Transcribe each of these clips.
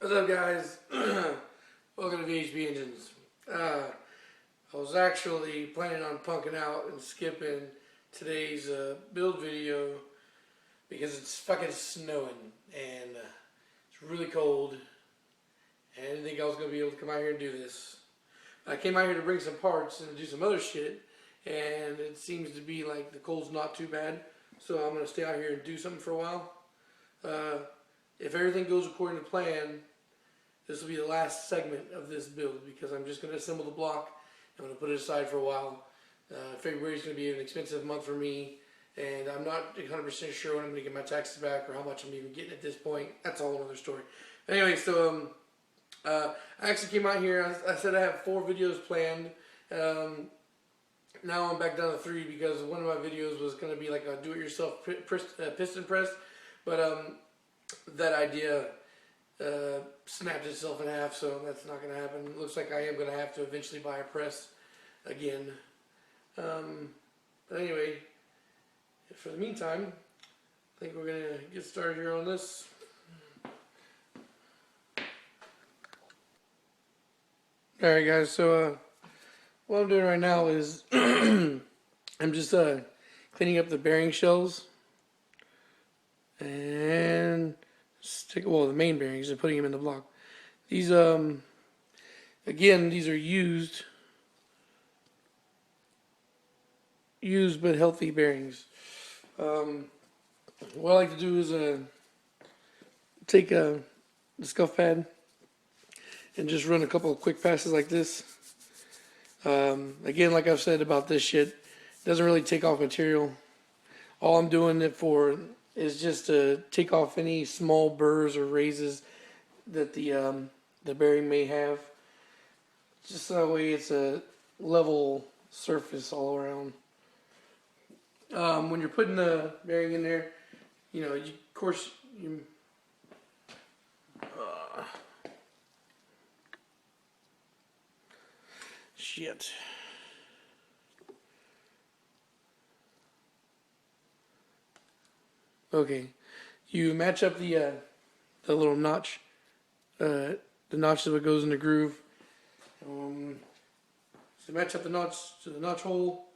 What's up, guys? Welcome to VHB Engines. I was actually planning on punking out and skipping today's build video because it's fucking snowing and it's really cold and I didn't think I was going to be able to come out here and do this. I came out here to bring some parts and do some other shit, and it seems to be like the cold's not too bad, so I'm going to stay out here and do something for a while. If everything goes according to plan, this will be the last segment of this build because I'm just going to assemble the block. I'm going to put it aside for a while. February is going to be an expensive month for me, and I'm not 100% sure when I'm going to get my taxes back or how much I'm even getting at this point. That's a whole other story. Anyway, so I actually came out here. I said I have 4 videos planned. Now I'm back down to 3 because one of my videos was going to be like a do-it-yourself piston press, but that idea snapped itself in half, so that's not going to happen. It looks like I am going to have to eventually buy a press again. But anyway, for the meantime, I think we're going to get started here on this. Alright guys, so what I'm doing right now is I'm just cleaning up the bearing shells and the main bearings and putting them in the block. These again, these are used but healthy bearings. What I like to do is take the scuff pad and just run a couple of quick passes like this. Again, like I've said about this shit, it doesn't really take off material. All I'm doing it for is just to take off any small burrs or raises that the bearing may have. Just that way it's a level surface all around. When you're putting the bearing in there, you know, of course, shit. Okay, you match up the little notch, the notch that goes in the groove. So match up the notch to the notch hole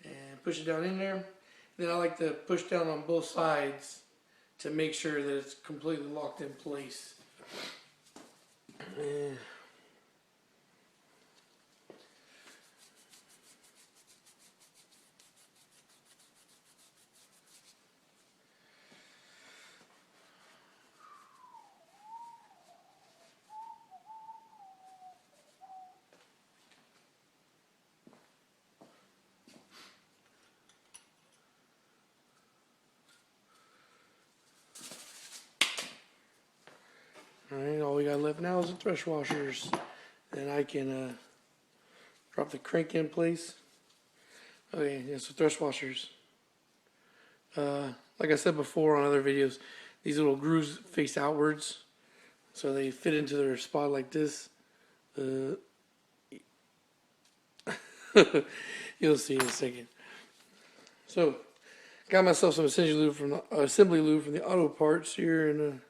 and push it down in there. Then I like to push down on both sides to make sure that it's completely locked in place. Alright, all we got left now is the thresh washers. And I can drop the crank in place. Okay, yeah, so thresh washers. Like I said before on other videos, these little grooves face outwards. So they fit into their spot like this. You'll see in a second. So, got myself some assembly lube from the Auto Parts here, and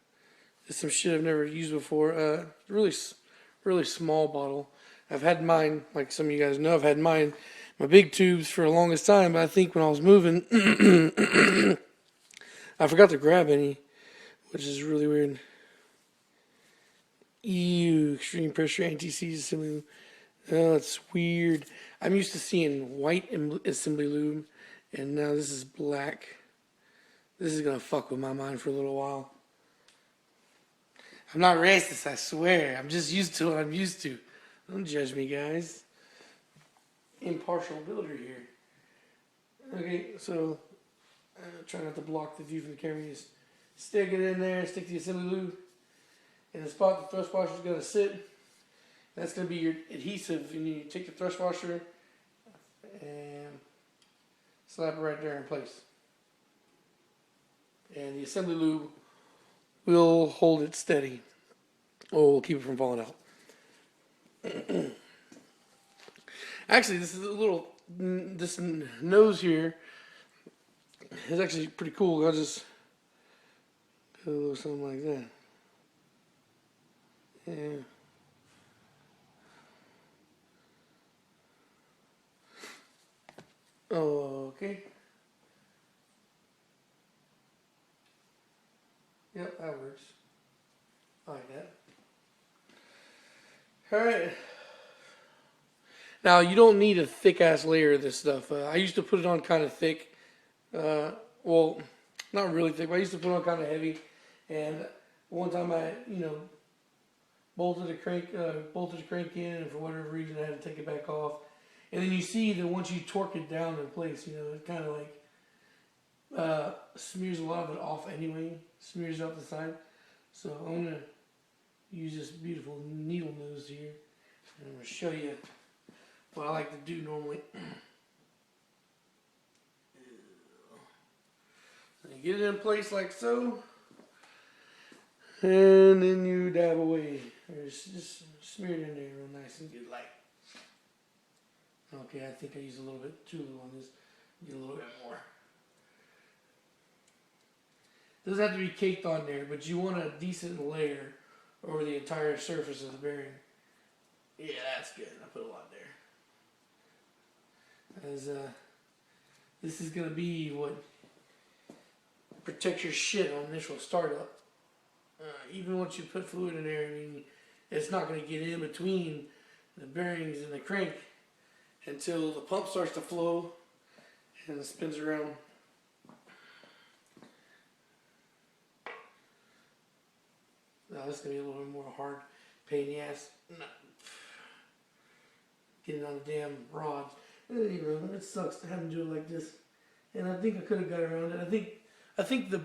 it's some shit I've never used before. Really small bottle. I've had mine, like some of you guys know, I've had mine, my big tubes for the longest time, but I think when I was moving, I forgot to grab any, which is really weird. Ew, extreme pressure anti-seize assembly lube. Oh, it's weird. I'm used to seeing white assembly lube, and now this is black. This is gonna fuck with my mind for a little while. I'm not racist, I swear. I'm just used to what I'm used to. Don't judge me, guys. Impartial builder here. Okay, so try not to block the view from the camera. You just stick it in there, stick the assembly lube in the spot the thrust washer is going to sit. That's going to be your adhesive. And you take the thrust washer and slap it right there in place. And the assembly lube will hold it steady, or we'll keep it from falling out. Actually, this nose here is actually pretty cool. I'll just do a little something like that. Yeah. Oh, okay. Yep, that works. I like that. Alright. Now, you don't need a thick-ass layer of this stuff. I used to put it on kind of thick. Well, not really thick, but I used to put it on kind of heavy. And one time I, bolted the crank in, and for whatever reason I had to take it back off. And then you see that once you torque it down in place, it kind of like smears a lot of it off anyway. Smears out the side. So I'm going to use this beautiful needle nose here. And I'm going to show you what I like to do normally. So you get it in place like so. And then you dab away. Just smear it in there real nice and get light. Okay, I think I used a little bit too little on this. Get a little bit more. Doesn't have to be caked on there, but you want a decent layer over the entire surface of the bearing. Yeah, that's good. I put a lot there. As this is gonna be what protects your shit on initial startup. Even once you put fluid in there, I mean, it's not gonna get in between the bearings and the crank until the pump starts to flow and it spins around. Now this is going to be a little bit more hard pain in the ass. Getting on the damn rods. It sucks to have to do it like this. And I think I could have got around it. I think the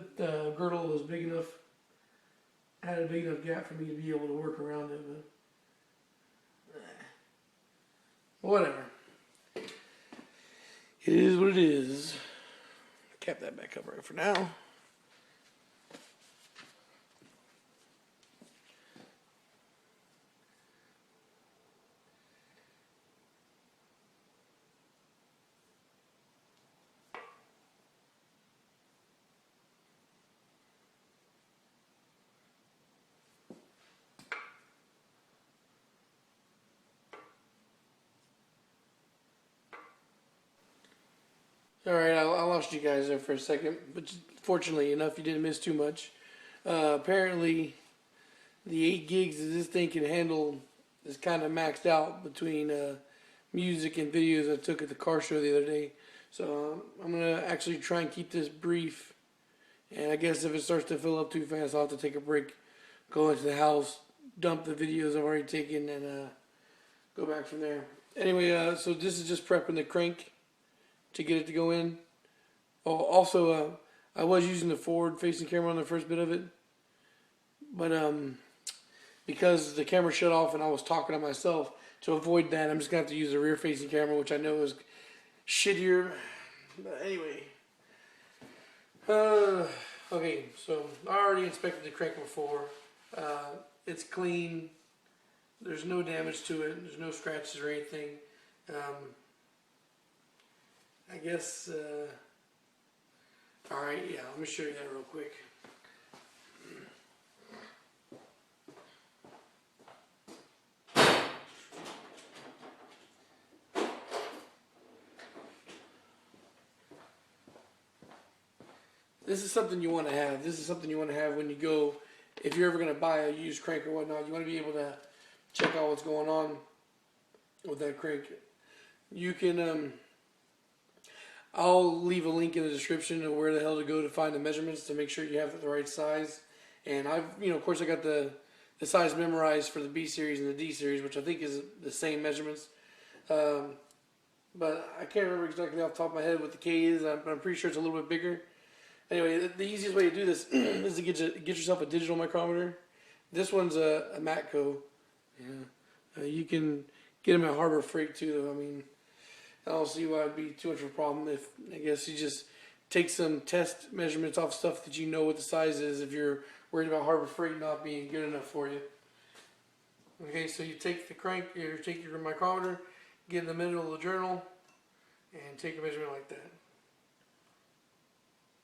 girdle was big enough. Had a big enough gap for me to be able to work around it, but whatever. It is what it is. Cap that back up right for now. Alright, I lost you guys there for a second, but fortunately enough, you didn't miss too much. Apparently, the 8 gigs that this thing can handle is kind of maxed out between music and videos I took at the car show the other day. So I'm going to actually try and keep this brief. And I guess if it starts to fill up too fast, I'll have to take a break, go into the house, dump the videos I've already taken, and go back from there. Anyway, so this is just prepping the crank to get it to go in. Oh, also, I was using the forward-facing camera on the first bit of it, but because the camera shut off and I was talking to myself, to avoid that, I'm just gonna have to use the rear-facing camera, which I know is shittier. But anyway, okay, so I already inspected the crank before. It's clean. There's no damage to it. There's no scratches or anything. I guess, alright, yeah, let me show you that real quick. This is something you want to have. This is something you want to have when you go, if you're ever going to buy a used crank or whatnot, you want to be able to check out what's going on with that crank. You can, I'll leave a link in the description of where the hell to go to find the measurements to make sure you have the right size. And I've, of course I got the size memorized for the B series and the D series, which I think is the same measurements. But I can't remember exactly off the top of my head what the K is. I'm pretty sure it's a little bit bigger. Anyway, the easiest way to do this is to get yourself a digital micrometer. This one's a Matco. Yeah. You can get them at Harbor Freight too, though. I mean, I don't see why it'd be too much of a problem if, I guess, you just take some test measurements off stuff that you know what the size is if you're worried about Harbor Freight not being good enough for you. Okay, so you take the crank, you take your micrometer, get in the middle of the journal, and take a measurement like that.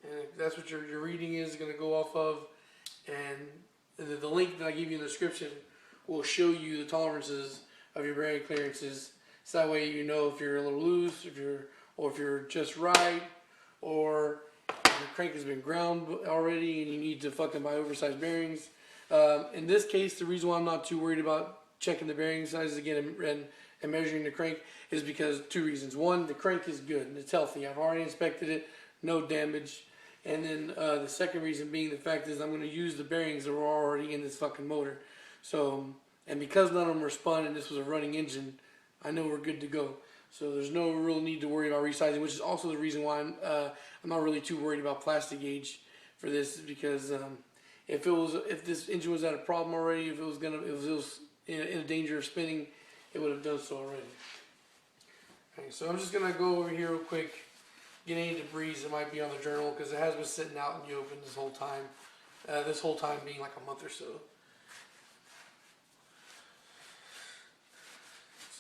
And that's what your reading is going to go off of. And the link that I give you in the description will show you the tolerances of your bearing clearances. So that way you know if you're a little loose, if you're just right, or if your crank has been ground already and you need to fucking buy oversized bearings. In this case, the reason why I'm not too worried about checking the bearing sizes again and measuring the crank is because 2 reasons. One, the crank is good and it's healthy. I've already inspected it, no damage. And then the second reason being the fact is I'm going to use the bearings that were already in this fucking motor. So, and because none of them were spun and this was a running engine, I know we're good to go. So there's no real need to worry about resizing, which is also the reason why I'm not really too worried about plastic gauge for this, because if this engine was at a problem already, if it was in danger of spinning, it would have done so already. Okay, so I'm just gonna go over here real quick, get any debris that might be on the journal, because it has been sitting out in the open this whole time. This whole time being like a month or so.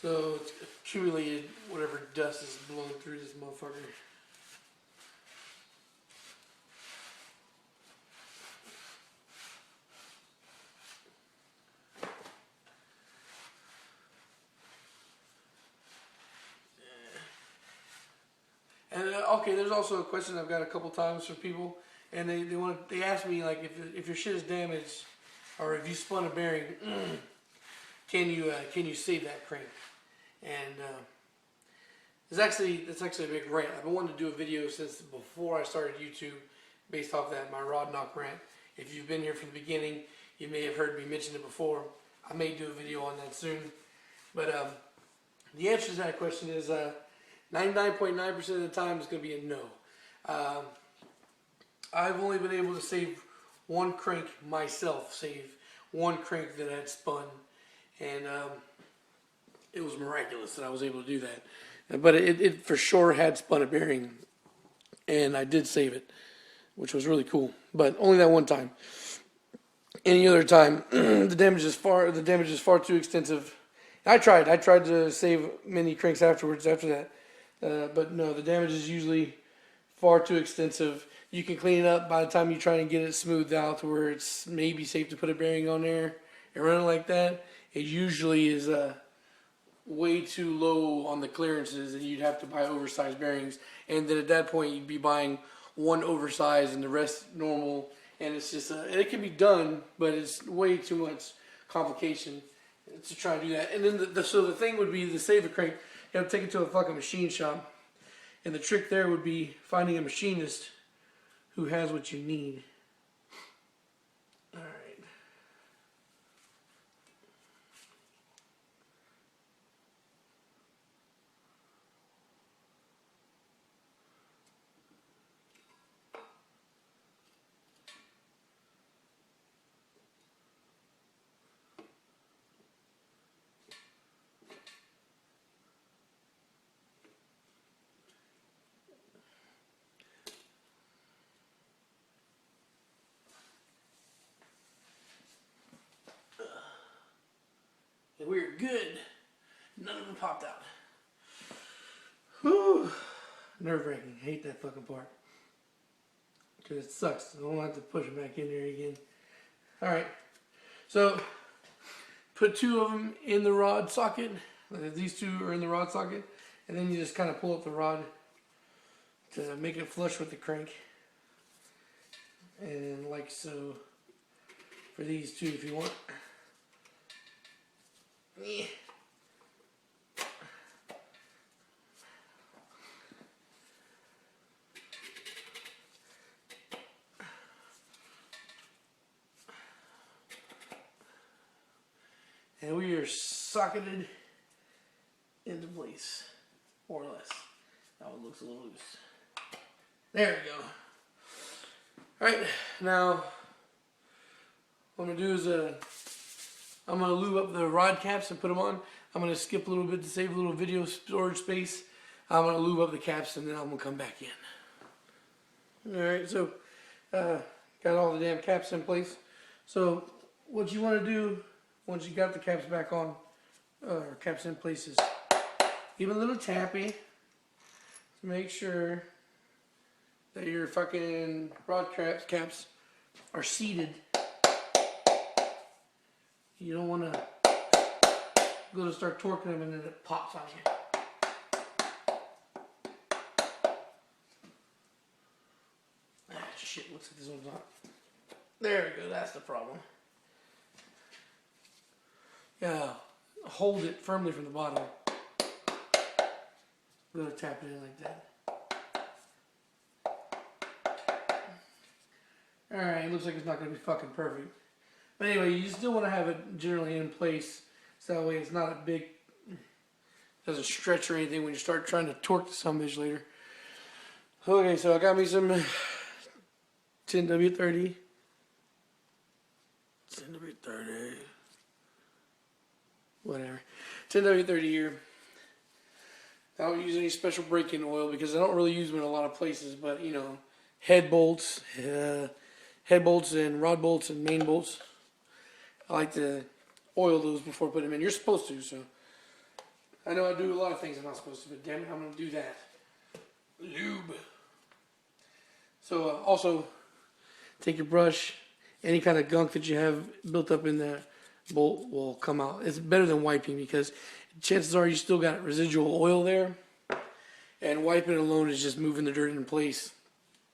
So it's accumulated whatever dust is blowing through this motherfucker. And okay, there's also a question I've got a couple times from people, and they ask me like if your shit is damaged, or if you spun a bearing, can you save that crank? And that's actually a big rant. I've been wanting to do a video since before I started YouTube, based off that my rod knock rant. If you've been here from the beginning, you may have heard me mention it before. I may do a video on that soon. But the answer to that question is 99.9% of the time it's going to be a no. I've only been able to save one crank myself, save one crank that had spun, and it was miraculous that I was able to do that. But it for sure had spun a bearing, and I did save it, which was really cool. But only that one time. Any other time, the damage is far too extensive. I tried to save many cranks after that. But no, the damage is usually far too extensive. You can clean it up by the time you try and get it smoothed out to where it's maybe safe to put a bearing on there and run it like that. It usually is way too low on the clearances, and you'd have to buy oversized bearings. And then at that point, you'd be buying one oversized and the rest normal. And it's just it can be done, but it's way too much complication to try to do that. And then so the thing would be to save a crank. You have to take it to a fucking machine shop. And the trick there would be finding a machinist who has what you need. Alright. And we were good. None of them popped out. Whew. Nerve-wracking. Hate that fucking part. Because it sucks. I don't have to push it back in there again. Alright. So, put 2 of them in the rod socket. These 2 are in the rod socket. And then you just kind of pull up the rod to make it flush with the crank. And like so, for these 2 if you want. Yeah. And we are socketed into place, more or less. Now it looks a little loose. There we go. Alright, now what I'm going to do is I'm going to lube up the rod caps and put them on. I'm going to skip a little bit to save a little video storage space. I'm going to lube up the caps and then I'm going to come back in. Alright, so got all the damn caps in place. So what you want to do once you got the caps back on, or caps in place, is give a little tappy to make sure that your fucking rod caps are seated. You don't want to go to start torquing them and then it pops on you. Ah, shit, looks like this one's not. There we go, that's the problem. Yeah, hold it firmly from the bottom. Really tap it in like that. Alright, looks like it's not going to be fucking perfect. But anyway, you still want to have it generally in place so that way it's not a big, doesn't stretch or anything when you start trying to torque the sumbitch later. Okay, so I got me some 10W30. 10W30. Whatever. 10W30 here. I don't use any special break-in oil because I don't really use them in a lot of places, but you know, head bolts and rod bolts and main bolts. I like to oil those before putting them in. You're supposed to, so. I know I do a lot of things I'm not supposed to, but damn it, I'm going to do that. Lube. So also, take your brush, any kind of gunk that you have built up in that bolt will come out. It's better than wiping because chances are you still got residual oil there, and wiping alone is just moving the dirt in place,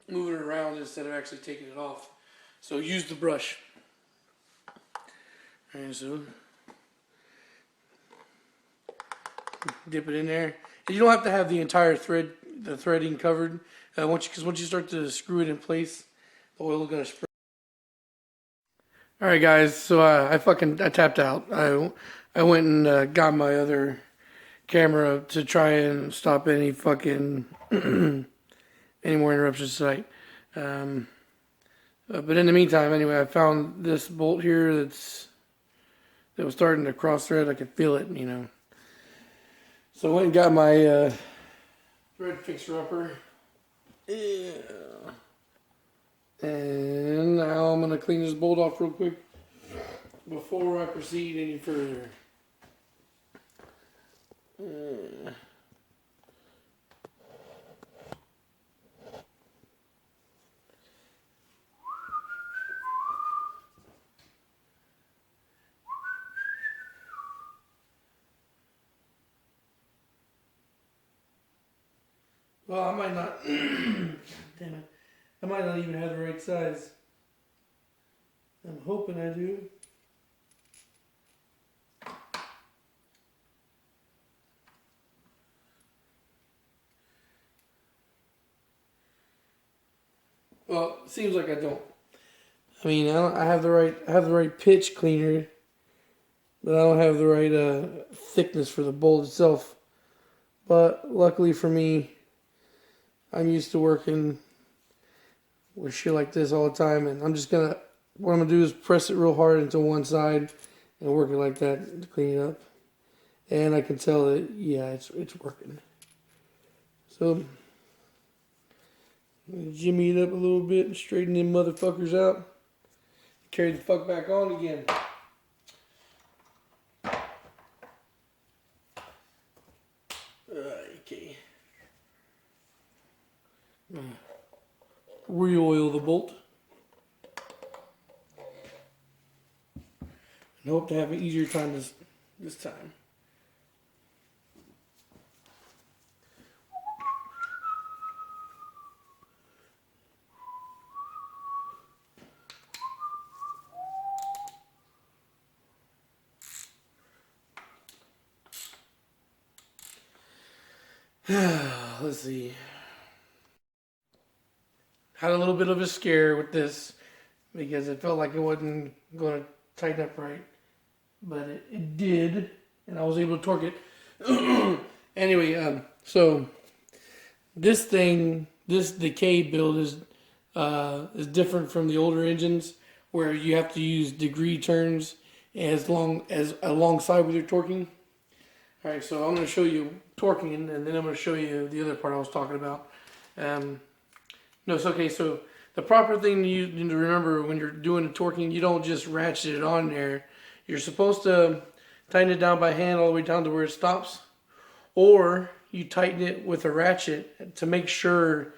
moving it around instead of actually taking it off. So use the brush. Alright, so dip it in there. And you don't have to have the entire the threading covered. Because once you start to screw it in place, the oil is gonna spray. All right, guys. So I tapped out. I went and got my other camera to try and stop any fucking any more interruptions tonight. But in the meantime, anyway, I found this bolt here that was starting to cross thread. I could feel it, you know. So I went and got my thread fixer upper. Yeah. And now I'm going to clean this bolt off real quick before I proceed any further. Well, I might not. God damn it. I might not even have the right size. I'm hoping I do. Well, it seems like I don't. I mean, I have the right pitch cleaner, but I don't have the right thickness for the bolt itself. But luckily for me, I'm used to working with shit like this all the time, and what I'm gonna do is press it real hard into one side and work it like that to clean it up. And I can tell that, yeah, it's working. So jimmy it up a little bit and straighten them motherfuckers out. Carry the fuck back on again. Okay. Re-oil the bolt. And hope to have an easier time this time. Let's see. Had a little bit of a scare with this because it felt like it wasn't going to tighten up right. But it did, and I was able to torque it. Anyway, so this decay build is different from the older engines where you have to use degree turns alongside with your torquing. All right, so I'm going to show you torquing, and then I'm going to show you the other part I was talking about. No, it's okay. So the proper thing you need to remember when you're doing the torquing, you don't just ratchet it on there. You're supposed to tighten it down by hand all the way down to where it stops, or you tighten it with a ratchet to make sure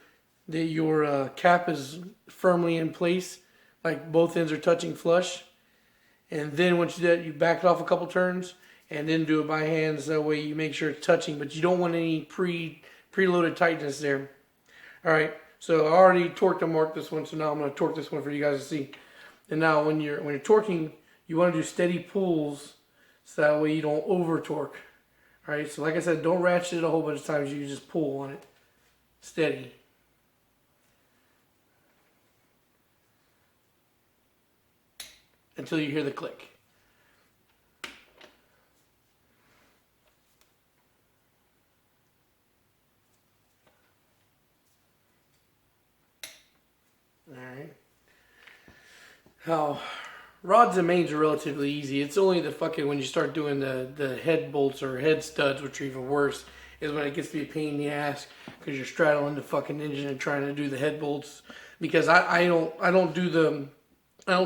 that your cap is firmly in place, like both ends are touching flush. And then once you do that, you back it off a couple turns, and then do it by hand, so that way you make sure it's touching, but you don't want any preloaded tightness there. All right, so I already torqued and marked this one, so now I'm going to torque this one for you guys to see. And now when you're torquing, you want to do steady pulls, so that way you don't over torque. All right, so like I said, don't ratchet it a whole bunch of times. You just pull on it, steady. Until you hear the click. Alright. Now, rods and mains are relatively easy. It's only the fucking, when you start doing the head bolts or head studs, which are even worse, is when it gets to be a pain in the ass, because you're straddling the fucking engine and trying to do the head bolts. Because I don't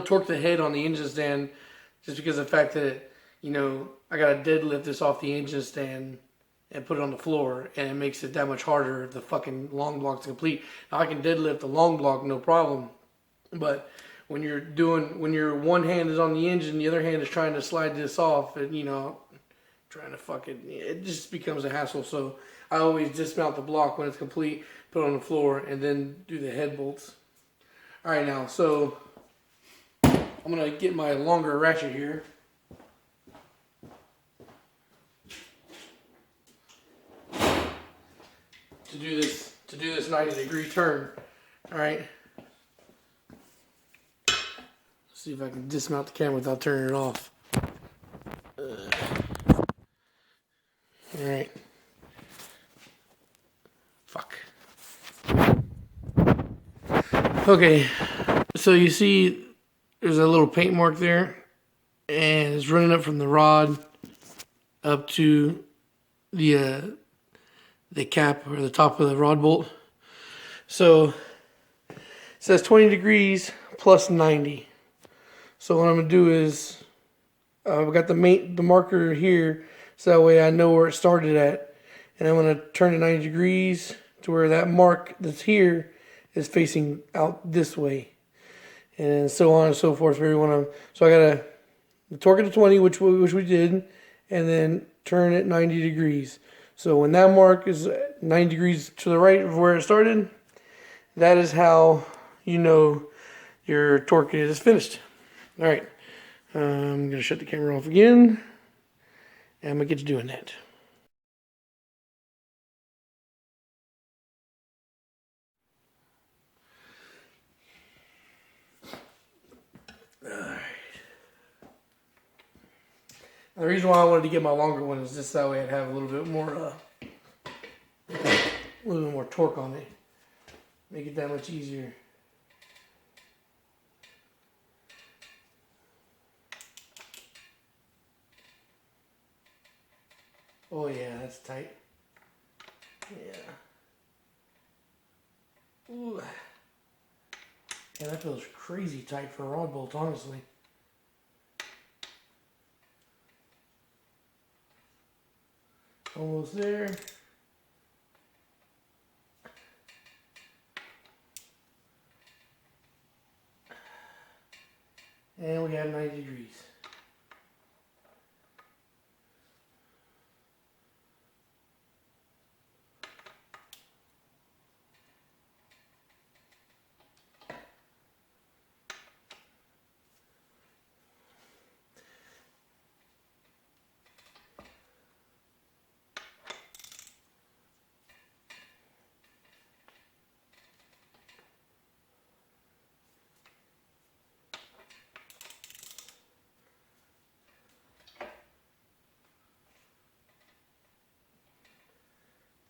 torque the head on the engine stand, just because of the fact that, you know, I gotta deadlift this off the engine stand and put it on the floor, and it makes it that much harder if the fucking long block's complete. Now I can deadlift the long block, no problem, but when your one hand is on the engine, the other hand is trying to slide this off, and you know, trying to it just becomes a hassle. So I always dismount the block when it's complete, put it on the floor, and then do the head bolts. All right, now, so I'm gonna get my longer ratchet here. To do this 90-degree turn. All right. Let's see if I can dismount the camera without turning it off. All right. Fuck. Okay. So you see, there's a little paint mark there, and it's running up from the rod up to the cap or the top of the rod bolt. So it says 20 degrees plus 90. So what I'm gonna do is I've got the marker here, so that way I know where it started at, and I'm gonna turn it 90 degrees to where that mark that's here is facing out this way, and so on and so forth for every one of them. So I gotta torque it to 20, which we did, and then turn it 90 degrees. So when that mark is 90 degrees to the right of where it started, that is how you know your torque is finished. All right, I'm gonna shut the camera off again, and I'm gonna get to doing that. All right. The reason why I wanted to get my longer one is just that way I'd have a little bit more torque on it. Make it that much easier. Oh yeah, that's tight. Yeah. Ooh. Yeah, that feels crazy tight for a rod bolt, honestly. Almost there. And we have 90 degrees.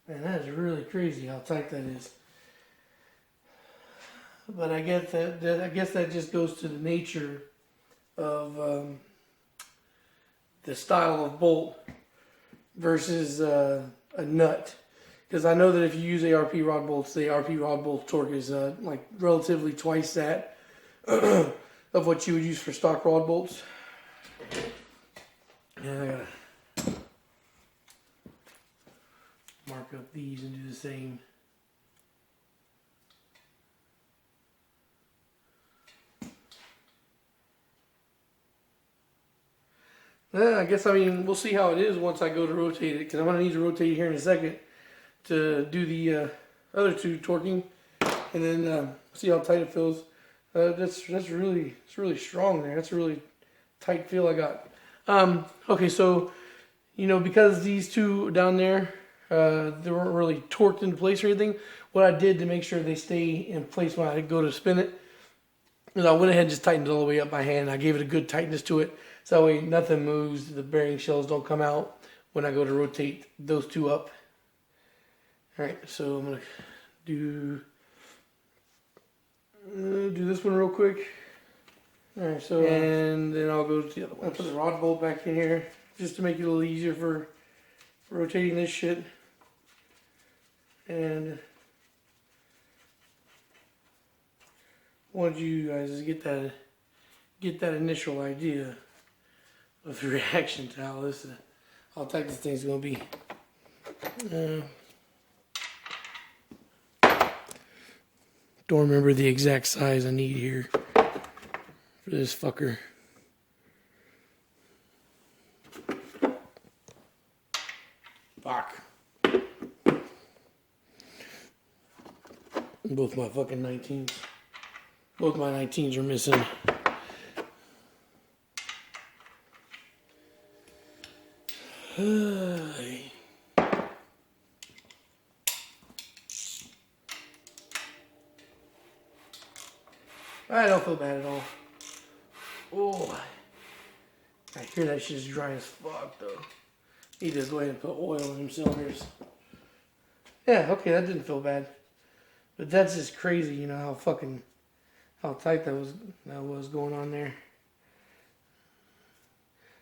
Man, that is really crazy how tight that is. But I guess that just goes to the nature of the style of bolt versus a nut. Because I know that if you use ARP rod bolts, the ARP rod bolt torque is like relatively twice that of what you would use for stock rod bolts. And I gotta mark up these and do the same. Yeah, I guess, I mean, we'll see how it is once I go to rotate it, because I'm going to need to rotate it here in a second to do the other two torquing, and then see how tight it feels. It's really strong there. That's a really tight feel I got. Okay, so, you know, because these two down there, they weren't really torqued into place or anything, what I did to make sure they stay in place when I go to spin it, is I went ahead and just tightened it all the way up by hand. I gave it a good tightness to it, so that way nothing moves, the bearing shells don't come out when I go to rotate those two up. Alright, so I'm going to do this one real quick. Alright, so and then I'll go to the other one. I'll put the rod bolt back in here just to make it a little easier for rotating this shit. And wanted you guys to get that initial idea of the reaction to how tight this thing's gonna be. Don't remember the exact size I need here for this fucker. Fuck. Both my fucking 19s. Both my 19s are missing. I don't feel bad at all. Oh, I hear that shit's dry as fuck though. Need to go ahead and put oil in them cylinders. Yeah, okay, that didn't feel bad. But that's just crazy, you know, how tight that was going on there.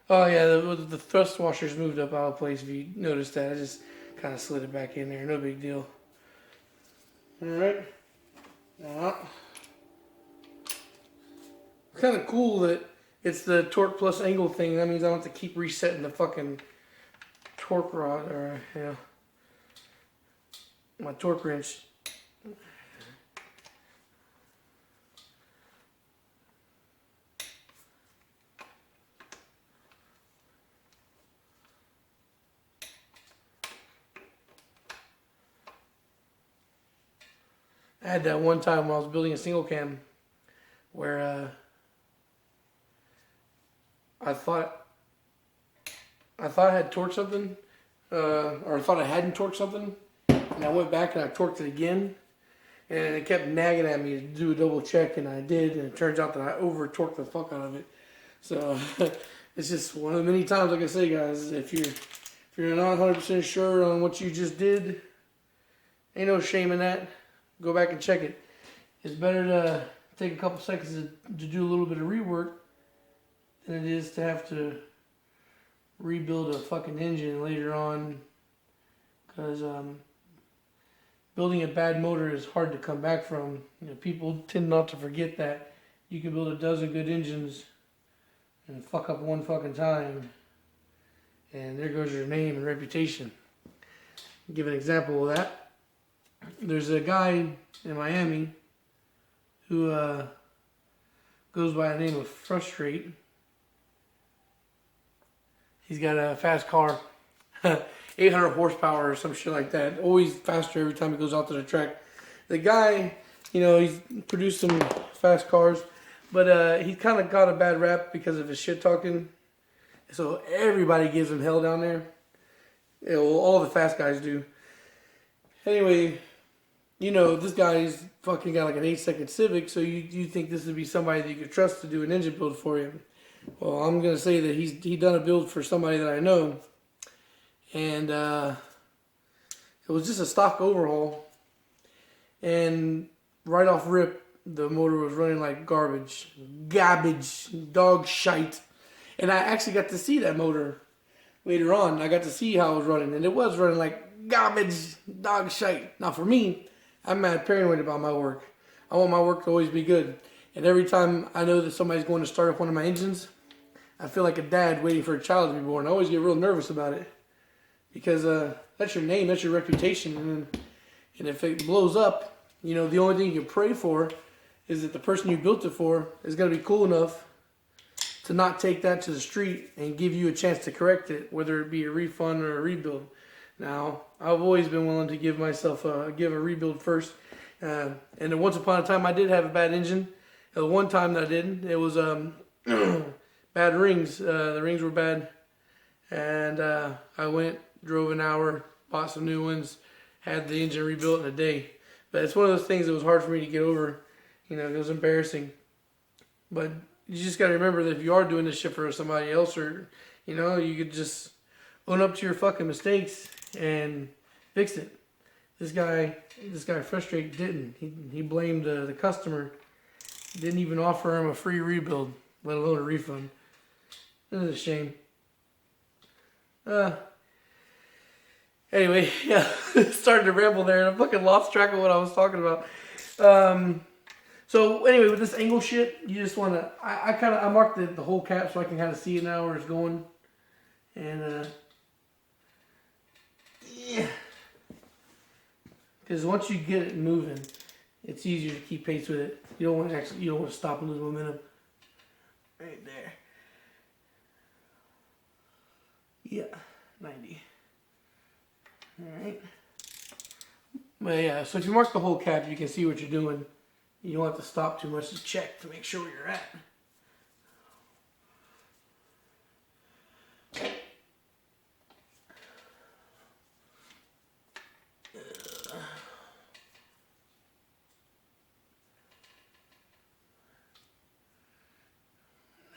Oh yeah, the thrust washers moved up out of place. If you noticed that, I just kind of slid it back in there. No big deal. All right. Now, it's kind of cool that it's the torque plus angle thing. That means I don't have to keep resetting the fucking torque rod or my torque wrench. I had that one time when I was building a single cam where I thought I had torqued something, or I thought I hadn't torqued something, and I went back and I torqued it again, and it kept nagging at me to do a double check, and I did, and it turns out that I over torqued the fuck out of it. So it's just one of the many times, like I say, guys, if you're not 100% sure on what you just did, ain't no shame in that. Go back and check it. It's better to take a couple seconds to do a little bit of rework than it is to have to rebuild a fucking engine later on. Because building a bad motor is hard to come back from. You know, people tend not to forget that you can build a dozen good engines and fuck up one fucking time, and there goes your name and reputation. I'll give an example of that. There's a guy in Miami who goes by the name of Frustrate. He's got a fast car, 800 horsepower or some shit like that. Always faster every time he goes out to the track. The guy, you know, he's produced some fast cars, but he kind of got a bad rap because of his shit talking. So everybody gives him hell down there. Yeah, well, all the fast guys do. Anyway, you know, this guy's fucking got like an 8-second Civic, so you think this would be somebody that you could trust to do an engine build for you. Well, I'm going to say that he done a build for somebody that I know, and it was just a stock overhaul, and right off rip, the motor was running like garbage, dog shite, and I actually got to see that motor later on. I got to see how it was running, and it was running like garbage, dog shite. Now for me, I'm mad paranoid about my work. I want my work to always be good. And every time I know that somebody's going to start up one of my engines, I feel like a dad waiting for a child to be born. I always get real nervous about it. Because that's your name, that's your reputation. And if it blows up, you know, the only thing you can pray for is that the person you built it for is going to be cool enough to not take that to the street and give you a chance to correct it, whether it be a refund or a rebuild. Now, I've always been willing to give myself a rebuild first. And then once upon a time, I did have a bad engine. The one time that I didn't, it was bad rings. The rings were bad. And I went, drove an hour, bought some new ones, had the engine rebuilt in a day. But it's one of those things that was hard for me to get over. You know, it was embarrassing. But you just got to remember that if you are doing this shit for somebody else, or, you know, you could just own up to your fucking mistakes and fix it. This guy frustrated didn't. He blamed the customer. Didn't even offer him a free rebuild, let alone a refund. This is a shame. Anyway, yeah, started to ramble there, and I fucking lost track of what I was talking about. So anyway, with this angle shit, you just want to, I marked the whole cap so I can kind of see it now where it's going. And, yeah. Because once you get it moving, it's easier to keep pace with it. You don't want to stop and lose momentum. Right there. Yeah, 90. Alright. But yeah, so if you mark the whole cap, you can see what you're doing. You don't have to stop too much to check to make sure where you're at.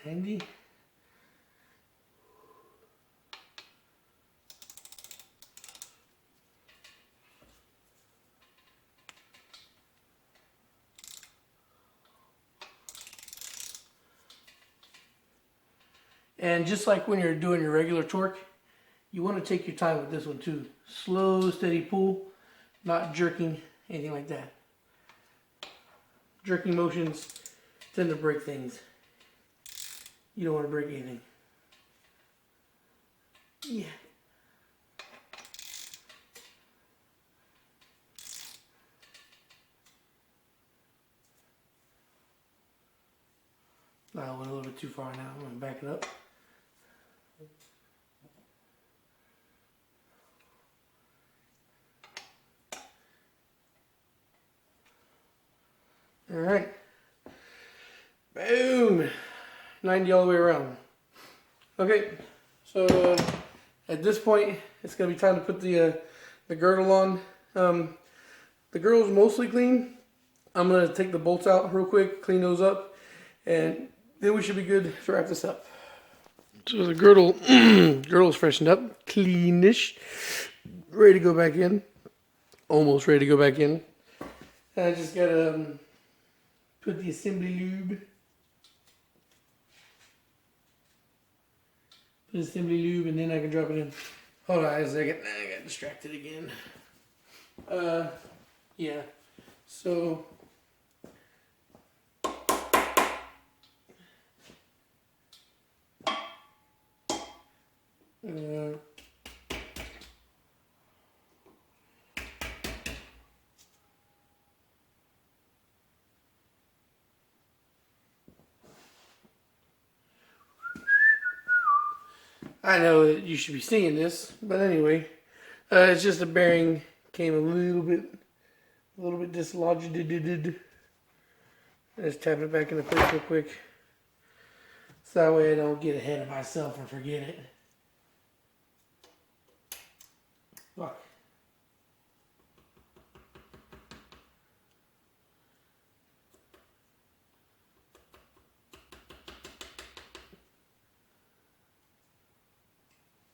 Handy. And just like when you're doing your regular torque, you want to take your time with this one too. Slow, steady pull, not jerking, anything like that. Jerking motions tend to break things. You don't want to break anything. Yeah. I went a little bit too far now. I'm going to back it up. Alright. Boom! 90 all the way around. Okay, so at this point, it's going to be time to put the girdle on. The girdle's mostly clean. I'm going to take the bolts out real quick, clean those up, and then we should be good to wrap this up. So the girdle's freshened up, cleanish, ready to go back in. Almost ready to go back in. I just got to put the assembly lube. Put assembly lube, and then I can drop it in. Hold on a second. I got distracted again. Yeah. So I know that you should be seeing this, but anyway, it's just a bearing came a little bit dislodged. Just tapping it back into place real quick, so that way I don't get ahead of myself and forget it. Fuck.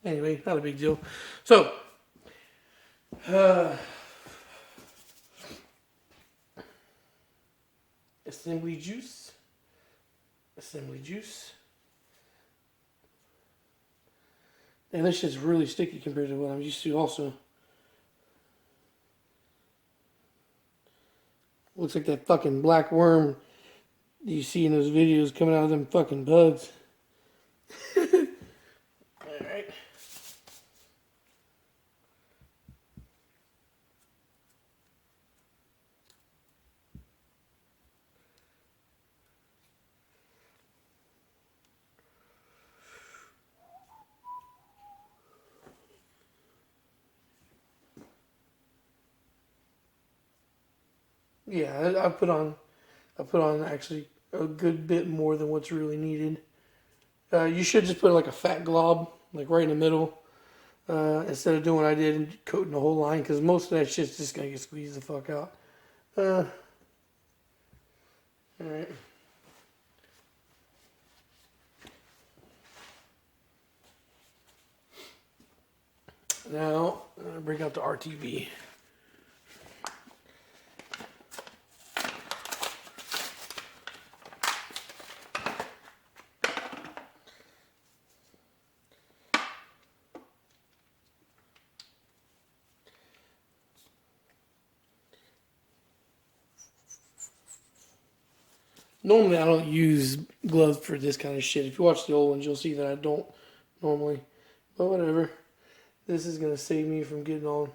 Anyway, not a big deal. So, assembly juice. And this shit's really sticky compared to what I'm used to also. Looks like that fucking black worm you see in those videos coming out of them fucking bugs. Alright. Yeah, I put on actually a good bit more than what's really needed. You should just put like a fat glob, like right in the middle, instead of doing what I did and coating the whole line, because most of that shit's just gonna get squeezed the fuck out. All right. Now, bring out the RTV. Normally, I don't use gloves for this kind of shit. If you watch the old ones, you'll see that I don't normally. But whatever. This is going to save me from getting all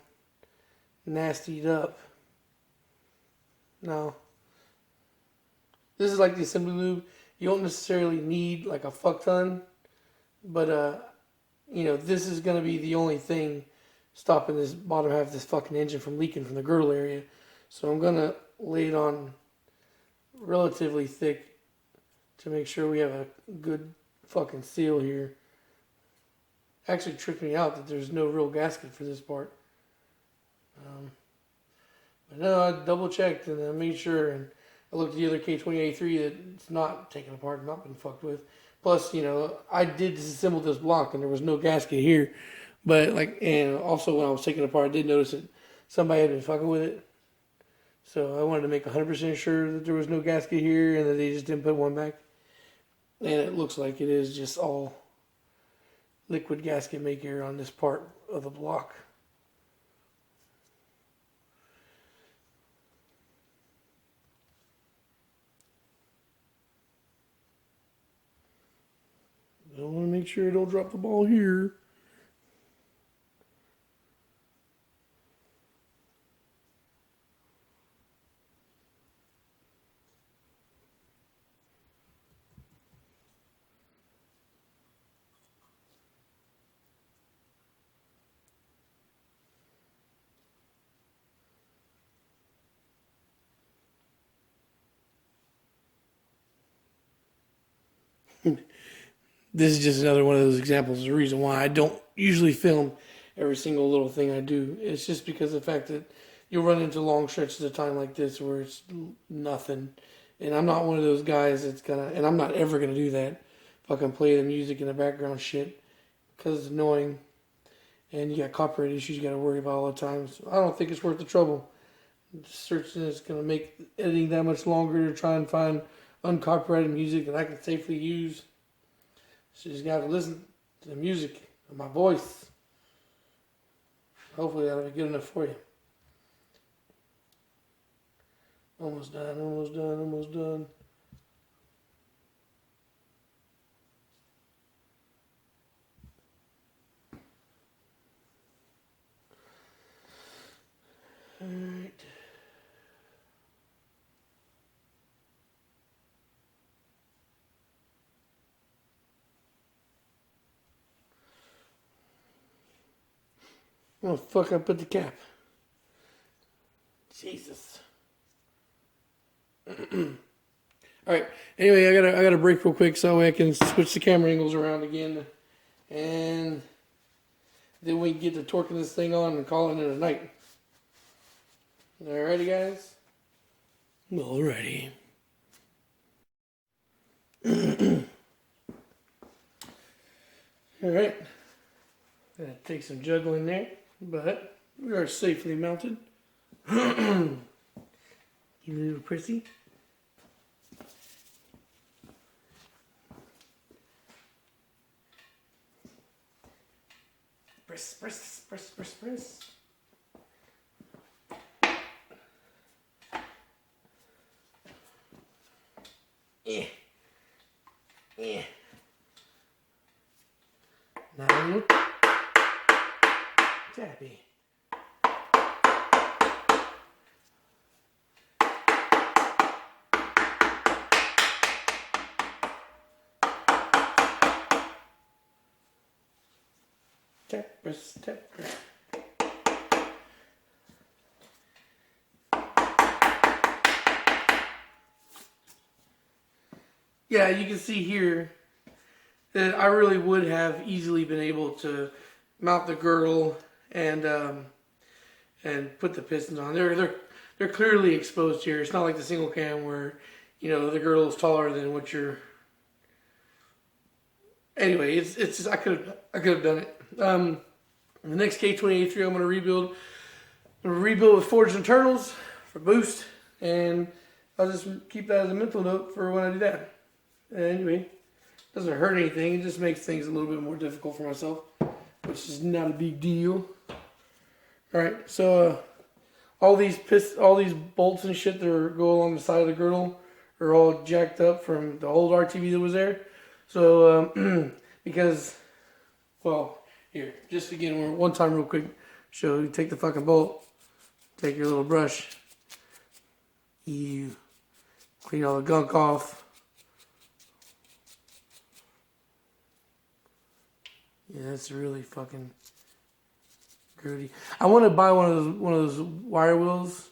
nastied up. Now, this is like the assembly lube. You don't necessarily need like a fuck ton. But, you know, this is going to be the only thing stopping this bottom half of this fucking engine from leaking from the girdle area. So I'm going to lay it on relatively thick to make sure we have a good fucking seal here. Actually tripped me out that there's no real gasket for this part. But no, I double checked and I made sure, and I looked at the other K20a3 that it's not taken apart, not been fucked with. Plus, you know, I did disassemble this block and there was no gasket here. But like, and also when I was taking it apart, I did notice that somebody had been fucking with it. So I wanted to make 100% sure that there was no gasket here and that they just didn't put one back. And it looks like it is just all liquid gasket maker on this part of the block. I want to make sure I don't drop the ball here. This is just another one of those examples. The reason why I don't usually film every single little thing I do. It's just because of the fact that you'll run into long stretches of time like this where it's nothing. And I'm not one of those guys that's gonna, and I'm not ever gonna do that. Fucking play the music in the background shit. Because it's annoying. And you got copyright issues you gotta worry about all the time. So I don't think it's worth the trouble. Searching is gonna make editing that much longer to try and find uncopyrighted music that I can safely use. So you just gotta listen to the music and my voice. Hopefully that'll be good enough for you. Almost done, almost done, almost done. Alright. Oh fuck, I put the cap. Jesus. Alright, anyway, I gotta break real quick so I can switch the camera angles around again. And then we can get the torquing this thing on and call it in a night. Alrighty, guys? Alrighty. Alright. Gonna take some juggling there, but we are safely mounted. You little prissy. Press, press, press, press, press. Yeah. Yeah. Now you tappy. Tap, press, tap, press. yeah, you can see here that I really would have easily been able to mount the girdle and put the pistons on. They're clearly exposed here. It's not like the single cam where, you know, the girdle is taller than what you're. Anyway, it's just, I could have done it. The next K20a3 I'm gonna rebuild. I'm gonna rebuild with forged internals for boost, and I'll just keep that as a mental note for when I do that. Anyway, it doesn't hurt anything. It just makes things a little bit more difficult for myself, which is not a big deal. All right, so all these bolts and shit that go along the side of the girdle are all jacked up from the old RTV that was there. So because, well, here, just again, one time real quick, show you take the fucking bolt, take your little brush, you clean all the gunk off. Yeah, that's really fucking grody. I want to buy one of those wire wheels,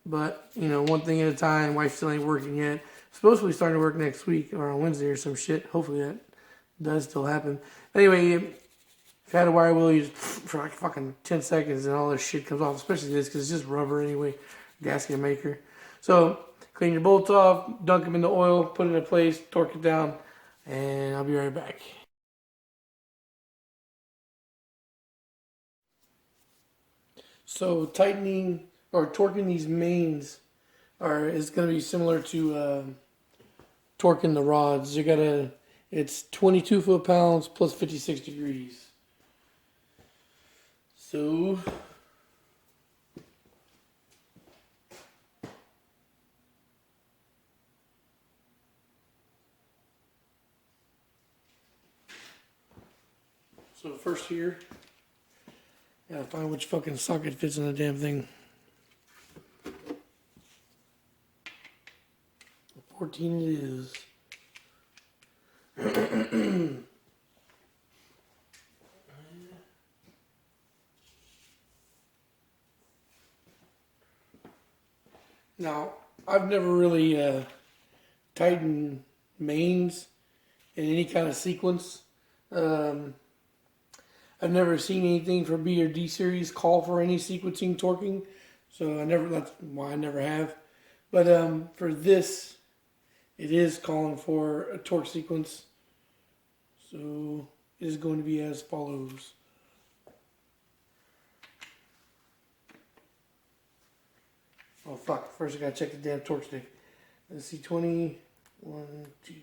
but you know, one thing at a time. Wife still ain't working yet. Supposedly starting to work next week or on Wednesday or some shit. Hopefully that does still happen. Anyway, if you had a wire wheel, you just for like fucking 10 seconds and all this shit comes off, especially this because it's just rubber anyway, gasket maker. So clean your bolts off, dunk them in the oil, put it in place, torque it down, and I'll be right back. So tightening or torquing these mains is going to be similar to torquing the rods. It's 22 foot-pounds plus 56 degrees. So first here, gotta find which fucking socket fits in the damn thing. 14 it is. Now, I've never really tightened mains in any kind of sequence. I've never seen anything for B or D series call for any sequencing torquing, so that's why I never have. But for this, it is calling for a torque sequence, so it is going to be as follows. Oh fuck, first I gotta check the damn torque stick. Let's see, 20, 1, 2.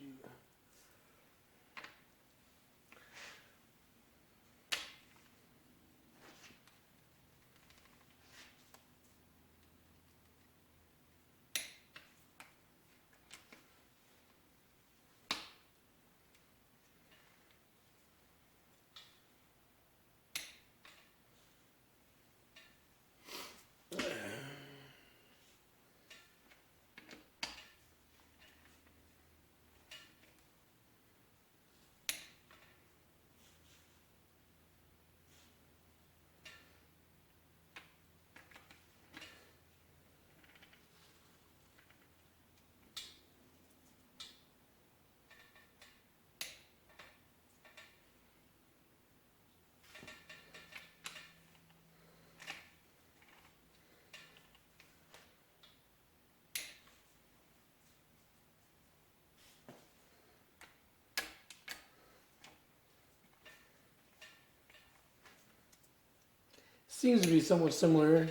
Seems to be somewhat similar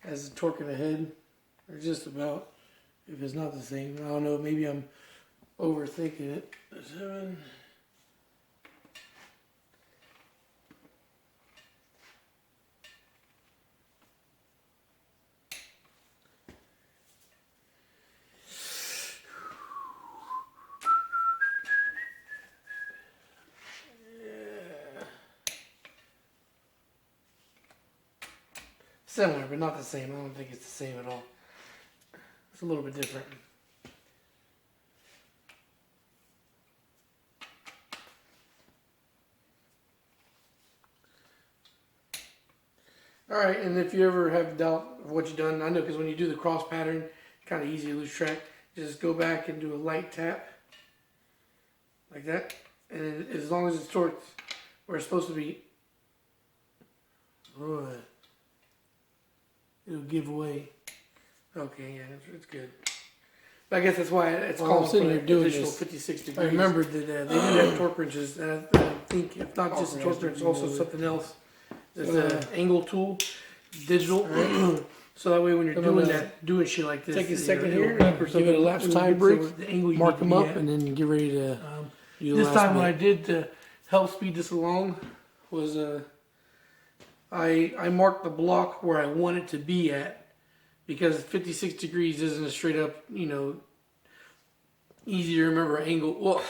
as the torque in the head, or just about, if it's not the same. I don't know, maybe I'm overthinking it. 7. Similar, but not the same. I don't think it's the same at all. It's a little bit different. Alright, and if you ever have doubt of what you've done, I know because when you do the cross pattern, it's kind of easy to lose track. just go back and do a light tap, like that. And as long as it's torqued where it's supposed to be, it'll give away. Okay, yeah, it's good. But I guess that's why it's called for the additional 56 degrees. I remembered that they do have torque wrenches, and I think if not just a torque wrench, it's also something else. There's an angle tool, digital. Right. So that way when you're doing shit like this, take a second here, give it a lapse time break, mark them up, and then get ready to do the last bit. This time what I did to help speed this along was I marked the block where I want it to be at, because 56 degrees isn't a straight up, easy to remember angle. Well,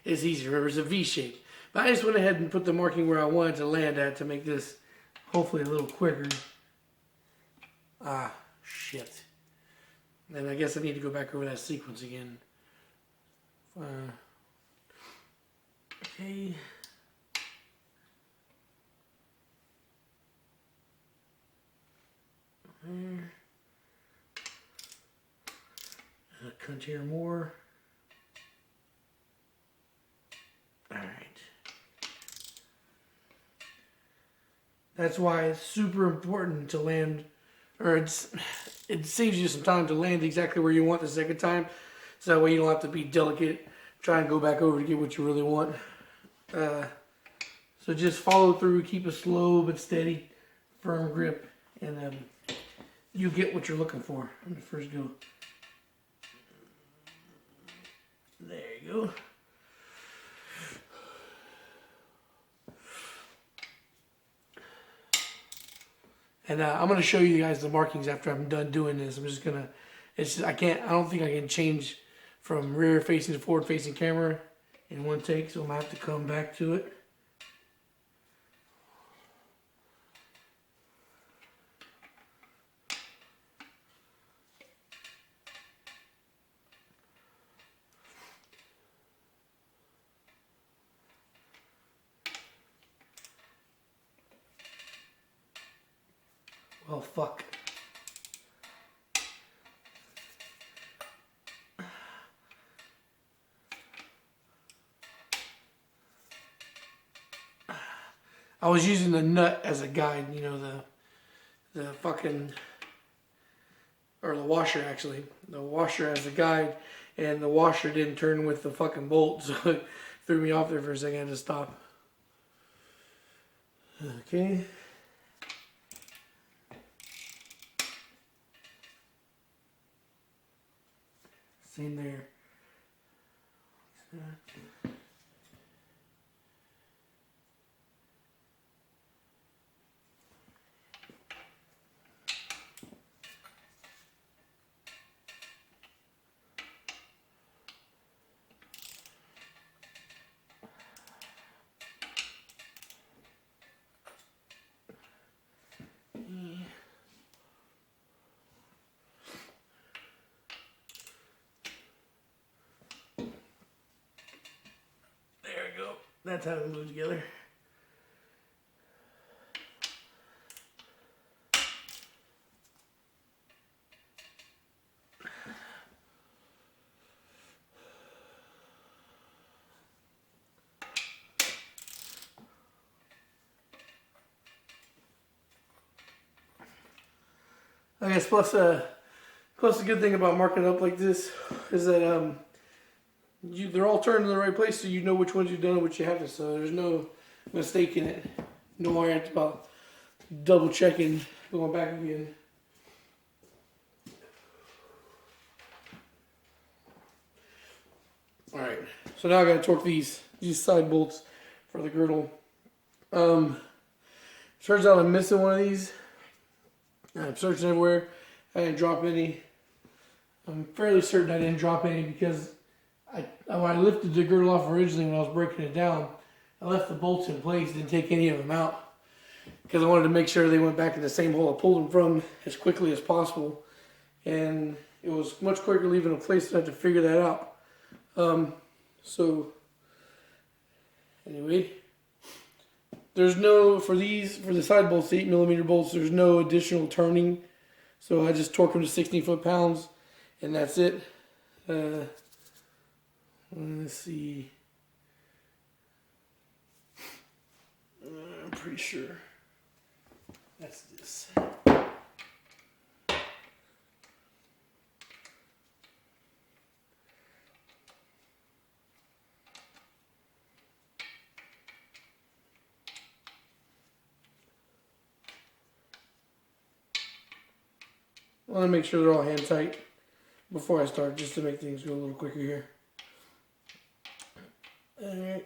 it's easy to remember. It's a V shape. But I just went ahead and put the marking where I wanted to land at to make this hopefully a little quicker. Ah, shit. And I guess I need to go back over that sequence again. Okay. There. Cut here more. Alright. That's why it's super important to land, or it saves you some time to land exactly where you want the second time. So that way you don't have to be delicate, try and go back over to get what you really want. So just follow through, keep a slow but steady, firm grip, and you get what you're looking for. Let me first go. There you go. And I'm going to show you guys the markings after I'm done doing this. I'm just going to, I don't think I can change from rear facing to forward facing camera in one take. So I'm going to have to come back to it. Oh, fuck. I was using the nut as a guide, the fucking, or the washer actually. The washer as a guide, and the washer didn't turn with the fucking bolt, so it threw me off there for a second. I had to stop. Okay. Same there. That's how we move together. I guess plus the good thing about marking it up like this is that they're all turned in the right place, so you know which ones you've done and which you haven't. So there's no mistake in it. No worry about double checking, going back again. All right, so now I gotta torque these side bolts for the girdle. Turns out I'm missing one of these. I'm searching everywhere. I didn't drop any. I'm fairly certain I didn't drop any because when I lifted the girdle off originally when I was breaking it down, I left the bolts in place, didn't take any of them out because I wanted to make sure they went back in the same hole I pulled them from as quickly as possible. And it was much quicker leaving in place, so I had to figure that out. So anyway, there's no, for the side bolts, the 8mm bolts, there's no additional turning. So I just torque them to 16 foot-pounds and that's it. Let's see. I'm pretty sure that's this. I want to make sure they're all hand tight before I start, just to make things go a little quicker here. Alright.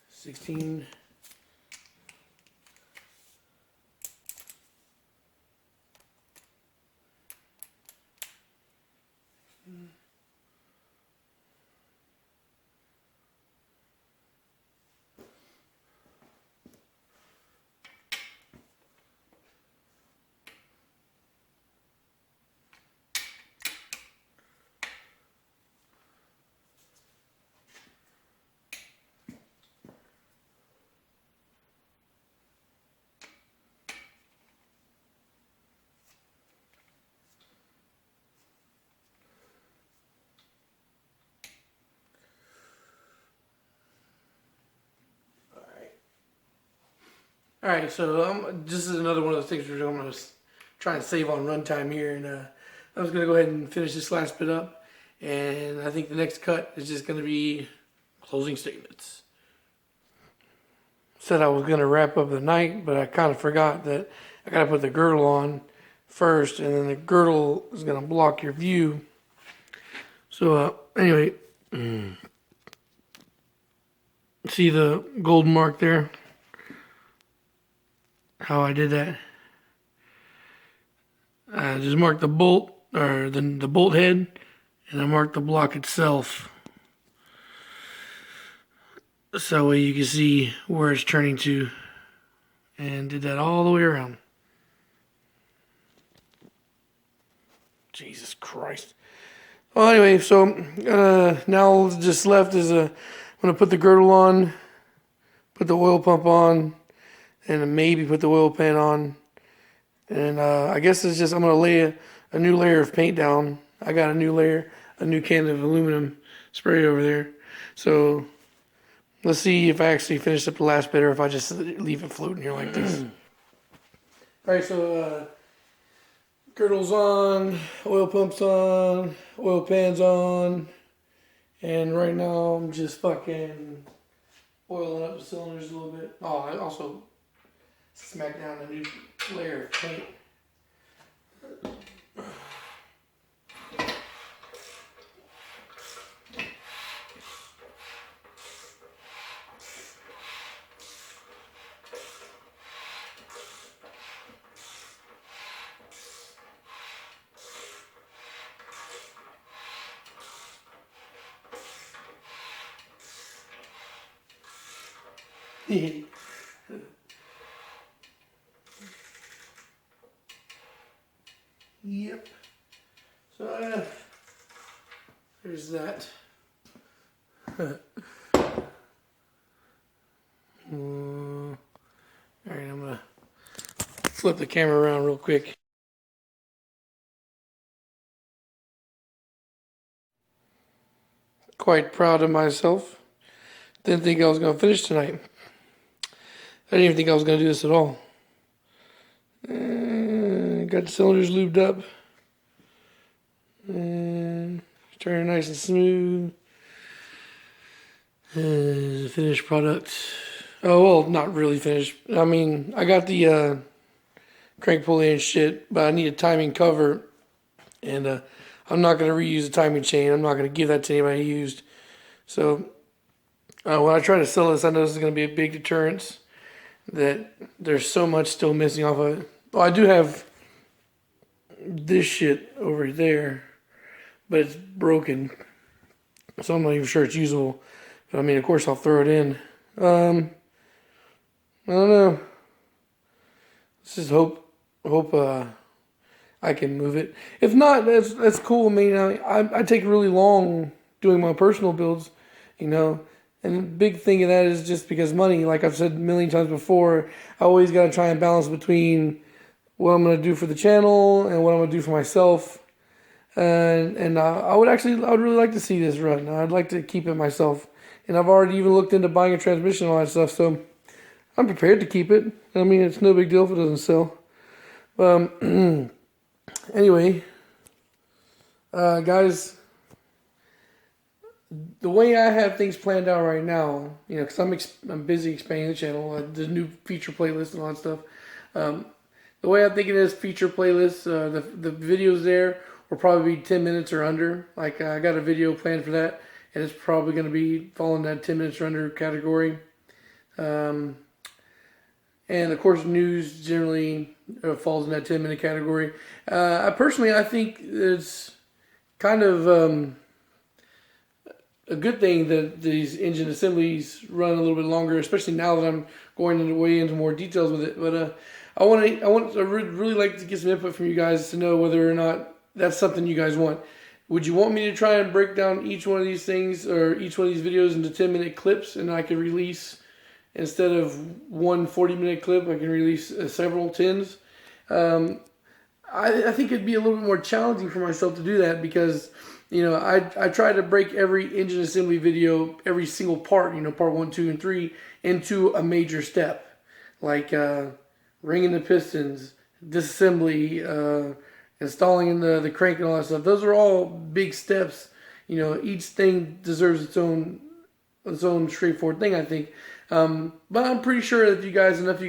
16. Alright, so this is another one of those things where I'm going to try and save on runtime here, and I was going to go ahead and finish this last bit up, and I think the next cut is just going to be closing statements. Said I was going to wrap up the night, but I kind of forgot that I got to put the girdle on first, and then the girdle is going to block your view. So anyway, see the gold mark there? How I did that? I just marked the bolt, or the bolt head, and I marked the block itself. So that way you can see where it's turning to, and did that all the way around. Jesus Christ. Well, anyway, so now just left is I'm going to put the girdle on, put the oil pump on, and maybe put the oil pan on. And I guess it's just, I'm going to lay a new layer of paint down. I got a new layer, a new can of aluminum spray over there. So let's see if I actually finish up the last bit or if I just leave it floating here like this. Alright, so girdle's on, oil pump's on, oil pan's on. And right now I'm just fucking oiling up the cylinders a little bit. Oh, I also smack down a new layer of paint. Yep. So there's that. Alright, I'm gonna flip the camera around real quick. Quite proud of myself. Didn't think I was gonna finish tonight. I didn't even think I was gonna do this at all. Got the cylinders lubed up. And turning nice and smooth. Finished product. Oh, well, not really finished. I mean, I got the crank pulley and shit, but I need a timing cover. And I'm not going to reuse the timing chain. I'm not going to give that to anybody used. So when I try to sell this, I know this is going to be a big deterrence. That there's so much still missing off of it. Well, I do have this shit over there, but it's broken, so I'm not even sure it's usable. But I mean, of course, I'll throw it in. I don't know. Let's just hope I can move it. If not, that's cool. I mean, I take really long doing my personal builds, you know. And the big thing of that is just because money, like I've said a million times before, I always got to try and balance between what I'm going to do for the channel and what I'm going to do for myself. and I would really like to see this run. I'd like to keep it myself, and I've already even looked into buying a transmission and all that stuff. So I'm prepared to keep it. I mean, it's no big deal if it doesn't sell. Anyway, guys, the way I have things planned out right now, you know, because I'm busy expanding the channel, the new feature playlist and all that stuff. The way I'm thinking is feature playlist, the videos there will probably be 10 minutes or under. Like I got a video planned for that, and it's probably going to be falling that 10 minutes or under category. And of course, news generally falls in that 10-minute category. I think it's kind of a good thing that these engine assemblies run a little bit longer, especially now that I'm going into more details with it. But I really like to get some input from you guys to know whether or not that's something you guys want. Would you want me to try and break down each one of these things or each one of these videos into 10-minute clips, and I could release, instead of one 40-minute clip, I can release several 10s? I think it'd be a little bit more challenging for myself to do that because, you know, I try to break every engine assembly video, every single part, you know, part 1, 2, and 3, into a major step. Like ringing the pistons, disassembly, installing in the crank and all that stuff. Those are all big steps. You know, each thing deserves its own straightforward thing, I think. But I'm pretty sure that if you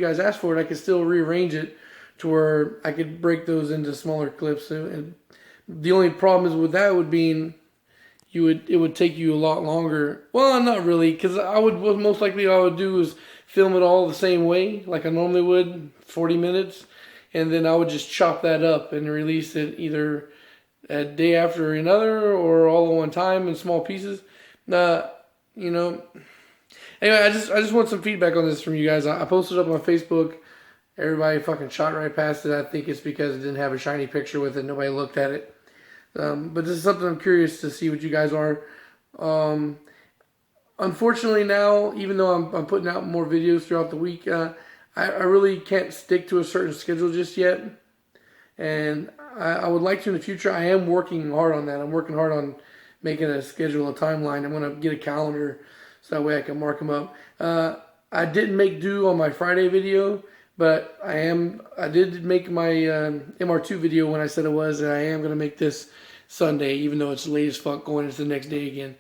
guys ask for it, I could still rearrange it to where I could break those into smaller clips. And the only problem is with that would be it would take you a lot longer. Well, not really, because what most likely I would do is film it all the same way, like I normally would, 40 minutes, and then I would just chop that up and release it either a day after another or all at one time in small pieces. You know. Anyway, I just want some feedback on this from you guys. I posted up on Facebook. Everybody fucking shot right past it. I think it's because it didn't have a shiny picture with it. Nobody looked at it. But this is something I'm curious to see what you guys are. Unfortunately now, even though I'm putting out more videos throughout the week, I really can't stick to a certain schedule just yet. And I would like to in the future. I am working hard on that. I'm working hard on making a schedule, a timeline. I'm going to get a calendar so that way I can mark them up. I didn't make do on my Friday video, but I did make my MR2 video when I said it was, and I am going to make this Sunday, even though it's late as fuck going into the next day again.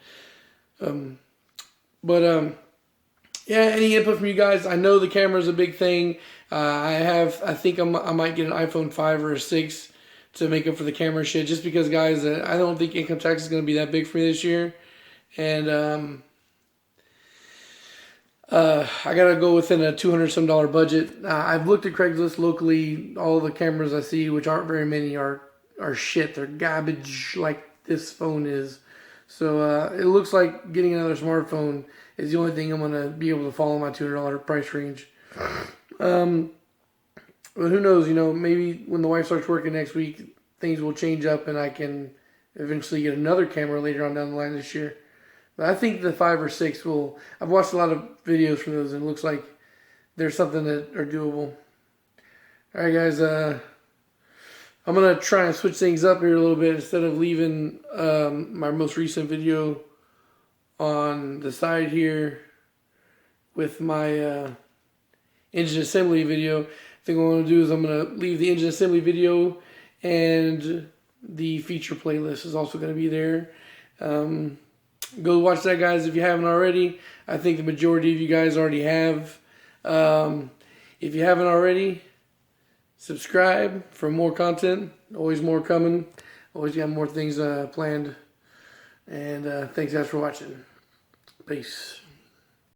Yeah, any input from you guys? I know the camera is a big thing. I think I might get an iPhone 5 or a 6 to make up for the camera shit, just because, guys, I don't think income tax is going to be that big for me this year. And I gotta go within a $200-some budget. I've looked at Craigslist locally. All the cameras I see, which aren't very many, are shit. They're garbage, like this phone is. So it looks like getting another smartphone is the only thing I'm gonna be able to fall in my $200 price range. But who knows? You know, maybe when the wife starts working next week, things will change up, and I can eventually get another camera later on down the line this year. But I think the 5 or 6 will. I've watched a lot of videos from those, and it looks like there's something that are doable. All right, guys. I'm gonna try and switch things up here a little bit. Instead of leaving my most recent video on the side here with my engine assembly video, I think what I'm gonna do is I'm gonna leave the engine assembly video, and the feature playlist is also gonna be there. Go watch that, guys, if you haven't already. I think the majority of you guys already have. If you haven't already, subscribe for more content. Always more coming. Always got more things planned. And thanks, guys, for watching. Peace.